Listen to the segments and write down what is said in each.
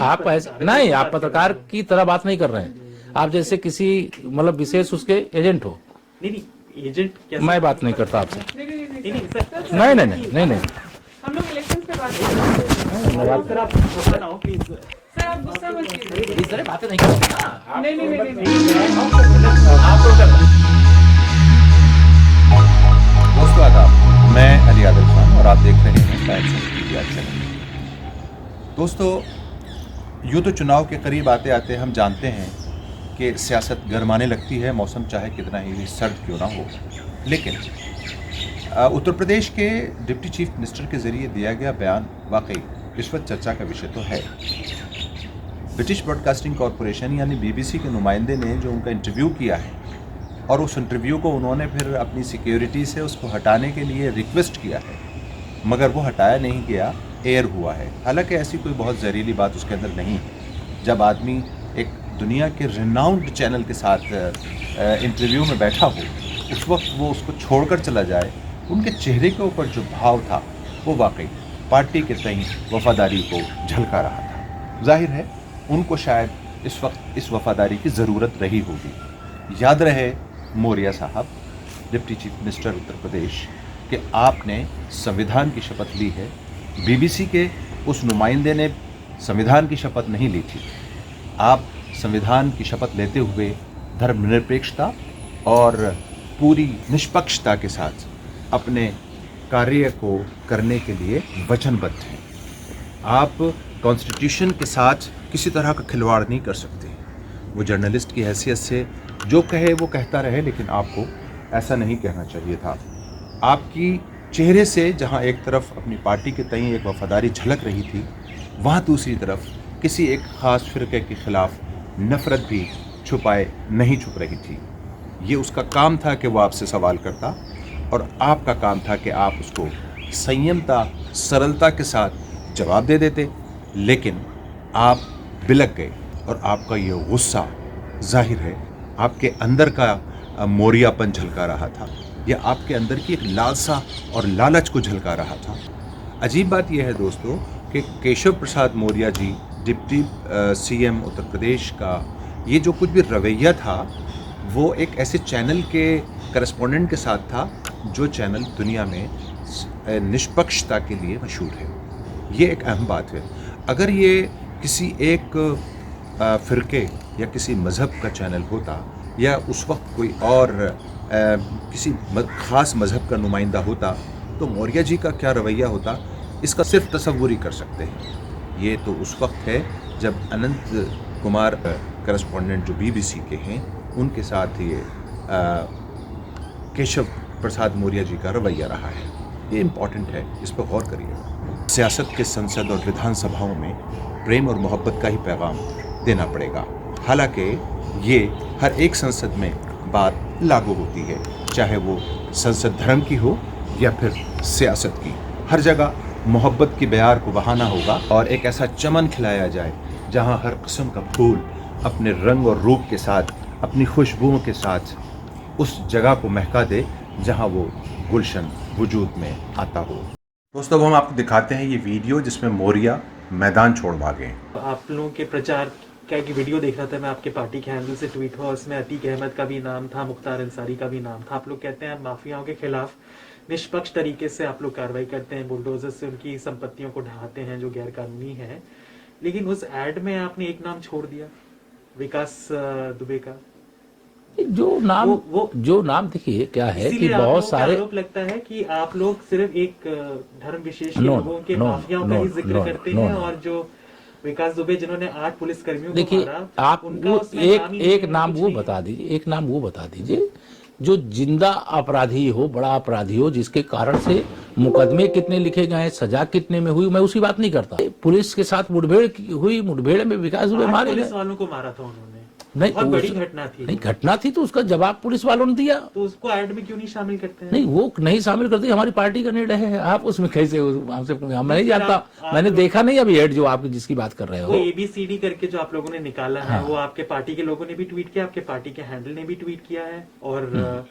आप ऐसे नहीं, आप पत्रकार की तरह बात नहीं कर रहे हैं। आप जैसे किसी मतलब विशेष उसके एजेंट हो। नहीं एजेंट क्या, मैं बात नहीं करता आपसे। नहीं सर, नहीं नहीं नहीं नहीं नहीं हम लोग इलेक्शन पे बात कर रहे हैं। सर आप गुस्सा ना हो प्लीज। सर आप गुस्सा मत कीजिए। इस तरह बातें नहीं करते ना। नहीं नहीं नहीं नहीं दोस्तों आदाब, मैं अली आदिल खान और आप देख रहे हैं टाइम्स ऑफ इंडिया चैनल। दोस्तों, यूँ तो चुनाव के करीब आते आते हम जानते हैं कि सियासत गर्माने लगती है, मौसम चाहे कितना ही सर्द क्यों ना हो। लेकिन उत्तर प्रदेश के डिप्टी चीफ मिनिस्टर के ज़रिए दिया गया बयान वाकई इस वक्त चर्चा का विषय तो है। ब्रिटिश ब्रॉडकास्टिंग कॉरपोरेशन यानी BBC के नुमाइंदे ने जो उनका इंटरव्यू किया है और उस इंटरव्यू को उन्होंने फिर अपनी सिक्योरिटी से उसको हटाने के लिए रिक्वेस्ट किया है, मगर वो हटाया नहीं गया, एयर हुआ है। हालांकि ऐसी कोई बहुत ज़हरीली बात उसके अंदर नहीं है। जब आदमी एक दुनिया के रिनाउंड चैनल के साथ इंटरव्यू में बैठा हो, उस वक्त वो उसको छोड़कर चला जाए, उनके चेहरे के ऊपर जो भाव था वो वाकई पार्टी के तई वफादारी को झलका रहा था। जाहिर है उनको शायद इस वक्त इस वफादारी की ज़रूरत रही होगी। याद रहे मौर्या साहब, deputy chief minister Uttar Pradesh, कि आपने संविधान की शपथ ली है। BBC के उस नुमाइंदे ने संविधान की शपथ नहीं ली थी। आप संविधान की शपथ लेते हुए धर्मनिरपेक्षता और पूरी निष्पक्षता के साथ अपने कार्य को करने के लिए वचनबद्ध हैं। आप कॉन्स्टिट्यूशन के साथ किसी तरह का खिलवाड़ नहीं कर सकते। वो जर्नलिस्ट की हैसियत से जो कहे वो कहता रहे, लेकिन आपको ऐसा नहीं कहना चाहिए था। आपकी चेहरे से जहां एक तरफ अपनी पार्टी के तई एक वफादारी झलक रही थी, वहां दूसरी तरफ किसी एक ख़ास फ़िरके के ख़िलाफ़ नफ़रत भी छुपाए नहीं छुप रही थी। ये उसका काम था कि वो आपसे सवाल करता और आपका काम था कि आप उसको संयमता, सरलता के साथ जवाब दे देते। लेकिन आप बिलक गए और आपका ये गुस्सा जाहिर है आपके अंदर का मौर्यापन झलका रहा था, या आपके अंदर की एक लालसा और लालच को झलका रहा था। अजीब बात यह है दोस्तों कि केशव प्रसाद मौर्य जी, डिप्टी CM उत्तर प्रदेश का, ये जो कुछ भी रवैया था वो एक ऐसे चैनल के करस्पॉन्डेंट के साथ था जो चैनल दुनिया में निष्पक्षता के लिए मशहूर है। ये एक अहम बात है। अगर ये किसी एक फ़िरके या किसी मज़हब का चैनल होता, या उस वक्त कोई और किसी ख़ास मज़हब का नुमाइंदा होता, तो मौर्य जी का क्या रवैया होता, इसका सिर्फ तसव्वुर ही कर सकते हैं। ये तो उस वक्त है जब अनंत कुमार करस्पॉन्डेंट जो BBC के हैं, उनके साथ ये केशव प्रसाद मौर्य जी का रवैया रहा है। ये इम्पॉर्टेंट है, इस पर गौर करिए। सियासत के संसद और विधानसभाओं में प्रेम और मोहब्बत का ही पैगाम देना पड़ेगा। हालांकि ये हर एक संसद में बात लागू होती है, चाहे वो संसद धर्म की हो या फिर सियासत की। हर जगह मोहब्बत की बयार को बहाना होगा और एक ऐसा चमन खिलाया जाए जहां हर किस्म का फूल अपने रंग और रूप के साथ, अपनी खुशबुओं के साथ उस जगह को महका दे जहां वो गुलशन वजूद में आता हो। दोस्तों, हम आपको दिखाते हैं ये वीडियो जिसमें मौर्या मैदान छोड़ भागे। आप लोगों के प्रचार क्या की वीडियो देख रहा था मैं, आपके पार्टी के हैंडल से ट्वीट हुआ, उसमें अतीक अहमद का भी नाम था, मुख्तार अंसारी का भी नाम था। आप लोग कहते हैं माफियाओं के खिलाफ निष्पक्ष तरीके से आप लोग कार्रवाई करते हैं, बुलडोजर से उनकी संपत्तियों को ढहाते हैं जो गैर कानूनी है। लेकिन उस एड में आपने एक नाम छोड़ दिया, विकास दुबे का। जो नाम देखिए क्या है कि बहुत सारे आरोप लगता है कि आप लोग सिर्फ एक धर्म विशेष लोगों के माफियाओं का ही जिक्र करते हैं, और जो विकास दुबे जिन्होंने 8 पुलिस कर्मियों को देखिए, मारा, आप वो एक नाम वो बता दीजिए, एक नाम वो बता दीजिए जो जिंदा अपराधी हो, बड़ा अपराधी हो, जिसके कारण से मुकदमे कितने लिखे गए, सजा कितने में हुई। मैं उसी बात नहीं करता। पुलिस के साथ मुठभेड़ हुई, मुठभेड़ में विकास दुबे मारे गए। पुलिस वालों को मारा था उन्होंने, नहीं, बहुत बड़ी घटना थी। नहीं, घटना थी तो उसका जवाब पुलिस वालों ने दिया। तो उसको ऐड में क्यों नहीं शामिल करते हैं? नहीं, वो नहीं शामिल करते, हमारी पार्टी का निर्णय है। आप उसमें कैसे हमसे, मैं नहीं जानता, मैंने देखा नहीं अभी एड जो आप जिसकी बात कर रहे हो। ABCD करके जो आप लोगों ने निकाला है, वो आपके पार्टी के लोगों ने भी ट्वीट किया, आपके पार्टी के हैंडल ने भी ट्वीट किया है, और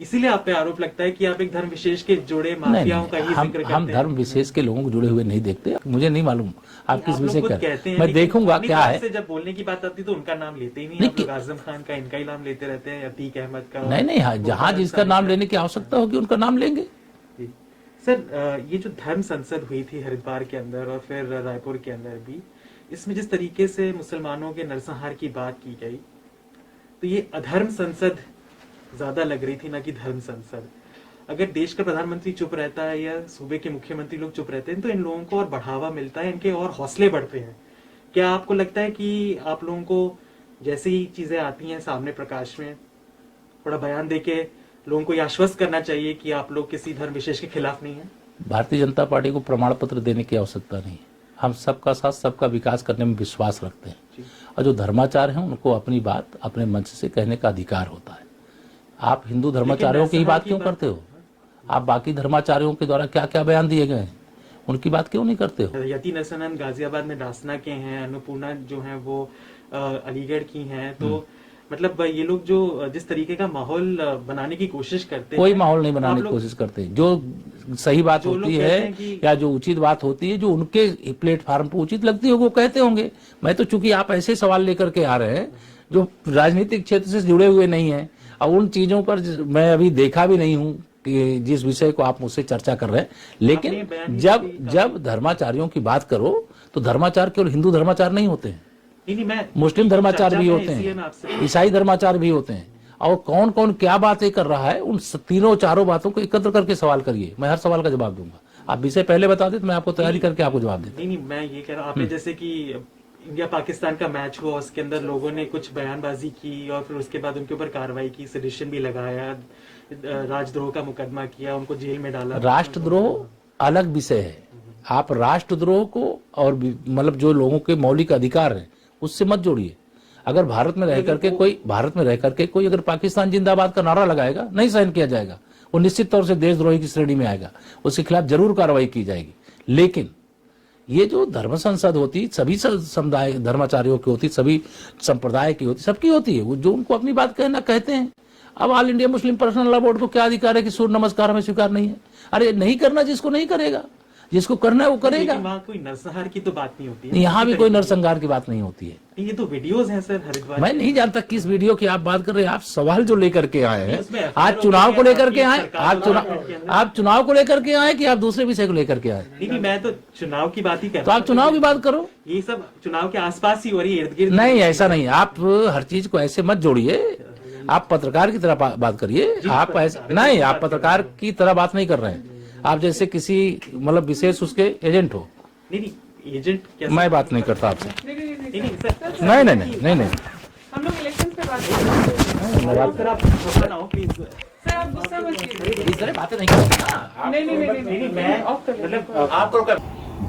इसीलिए आप पे आरोप लगता है कि आप एक धर्म विशेष के जुड़े नहीं माफियाओं का ही हम जिक्र करते हम हैं। धर्म विशेष के लोगों को जुड़े हुए नहीं देखते, मुझे नहीं मालूम आप किस आप लोग विषय खुद कर कहते हैं, मैं लेकिन देखूंगा अपनी क्या बात है। से जब बोलने की बात आती है तो उनका नाम लेते ही नहीं, नहीं, आप लोग आजम खान का इनका ही नाम लेते रहते हैं, अतीक अहमद का। नहीं नहीं हाँ, जहाँ जिसका नाम लेने की आवश्यकता होगी उनका नाम लेंगे। जी। सर ये जो धर्म संसद हुई थी हरिद्वार के अंदर और फिर रायपुर के अंदर भी, इसमें जिस तरीके से मुसलमानों के नरसंहार की बात की गई, तो ये अधर्म संसद ज्यादा लग रही थी ना कि धर्म संसद। अगर देश का प्रधानमंत्री चुप रहता है या सूबे के मुख्यमंत्री लोग चुप रहते हैं तो इन लोगों को और बढ़ावा मिलता है, इनके और हौसले बढ़ते हैं। क्या आपको लगता है कि आप लोगों को जैसे ही चीजें आती हैं सामने प्रकाश में, थोड़ा बयान देके लोगों को ये आश्वस्त करना चाहिए कि आप लोग किसी धर्म विशेष के खिलाफ नहीं है? भारतीय जनता पार्टी को प्रमाण पत्र देने की आवश्यकता नहीं है। हम सबका साथ सबका विकास करने में विश्वास रखते हैं और जो धर्माचार हैं उनको अपनी बात अपने मंच से कहने का अधिकार होता है। आप हिंदू धर्माचार्यों की ही बात क्यों करते हो? आप बाकी धर्माचार्यों के द्वारा क्या क्या बयान दिए गए हैं उनकी बात क्यों नहीं करते हो? यति नरसनन गाजियाबाद में डासना के हैं, अन्नपूर्णा जो है वो अलीगढ़ की हैं, तो मतलब ये लोग जो जिस तरीके का माहौल बनाने की कोशिश करते कोई हैं, माहौल नहीं बनाने आप की लोग- कोशिश करते। जो सही बात जो लोग होती कहते है हैं कि- या जो उचित बात होती है, जो उनके प्लेटफार्म पर उचित लगती है वो कहते होंगे। मैं तो चूंकि आप ऐसे सवाल लेकर के आ रहे हैं जो राजनीतिक क्षेत्र से जुड़े हुए नहीं है और उन चीजों पर मैं अभी देखा भी नहीं हूँ कि जिस विषय को आप मुझसे चर्चा कर रहे हैं। आपने लेकिन बयान जब धर्माचार्यों की बात करो तो धर्माचार केवल हिंदू धर्माचार नहीं होते हैं, नहीं, मैं मुस्लिम धर्माचार चर्चा भी में होते इसलिए मैं आपसे- हैं, ईसाई धर्माचार भी होते हैं। और कौन कौन क्या बातें कर रहा है उन तीनों चारों बातों को एकत्र करके सवाल करिए, मैं हर सवाल का जवाब दूंगा। आप विषय पहले बता दें तो मैं आपको तैयारी करके आपको जवाब देता। नहीं, मैं ये कह रहा हूँ, आपने जैसे कि इंडिया पाकिस्तान का मैच हुआ, उसके अंदर लोगों ने कुछ बयानबाजी की और फिर उसके बाद उनके ऊपर कार्रवाई की, सेडिशन भी लगाया, राजद्रोह का मुकदमा किया, उनको जेल में डाला। राष्ट्रद्रोह अलग विषय है। आप राष्ट्रद्रोह को और मतलब जो लोगों के मौलिक अधिकार हैं उससे मत जोड़िए। अगर भारत में रह करके कोई अगर पाकिस्तान जिंदाबाद का नारा लगाएगा नहीं सहन किया जाएगा, वो निश्चित तौर से देशद्रोही की श्रेणी में आएगा, उसके खिलाफ जरूर कार्रवाई की जाएगी। लेकिन ये जो धर्म संसद होती सभी समुदाय धर्माचार्यों की होती, सभी संप्रदाय की होती, सबकी होती है, वो जो उनको अपनी बात कहना कहते हैं। अब all India Muslim personal law board को क्या अधिकार है कि सूर्य नमस्कार हमें स्वीकार नहीं है? अरे नहीं करना जिसको नहीं करेगा, जिसको करना है वो करेगा। लेकिन वहाँ कोई नरसंहार की तो बात नहीं होती है। यहाँ भी कोई नरसंहार की बात नहीं होती है। ये तो वीडियोस हैं सर हरिद्वार मैं के। नहीं जानता किस वीडियो की आप बात कर रहे हैं। आप सवाल जो लेकर के आए हैं, उसमें आज चुनाव को लेकर के आए, सरकार आप चुनाव को लेकर के आए कि आप दूसरे विषय को लेकर के आए? नहीं, मैं तो चुनाव की बात ही कर तो आप चुनाव की बात करो। ये सब चुनाव के आसपास ही हो रही है, इर्द गिर्द नहीं, ऐसा नहीं। आप हर चीज को ऐसे मत जोड़िए। आप पत्रकार की तरह बात करिए। आप ऐसे नहीं, आप पत्रकार की तरह बात नहीं कर रहे हैं। आप जैसे किसी मतलब विशेष उसके एजेंट हो। नहीं, एजेंट क्या? मैं बात नहीं करता आपसे। नहीं, सर नहीं। हम लोग इलेक्शन पे बात कर रहे हैं। सर आप गुस्सा ना हो प्लीज। सर आप गुस्सा मत कीजिए। इस तरह बातें नहीं करता। नहीं, मैं ऑफ कर लीजिए। मतलब आपको कर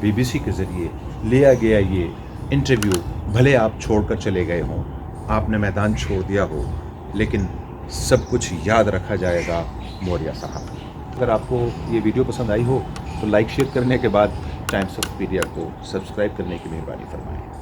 बीबीसी के ज़रिए लिया गया ये इंटरव्यू, भले आप छोड़कर चले गए हों, आपने मैदान छोड़ दिया हो, लेकिन सब कुछ याद रखा जाएगा मौर्य साहब। अगर आपको ये वीडियो पसंद आई हो तो लाइक शेयर करने के बाद टाइम्स ऑफ इंडिया को सब्सक्राइब करने की मेहरबानी फरमाएं।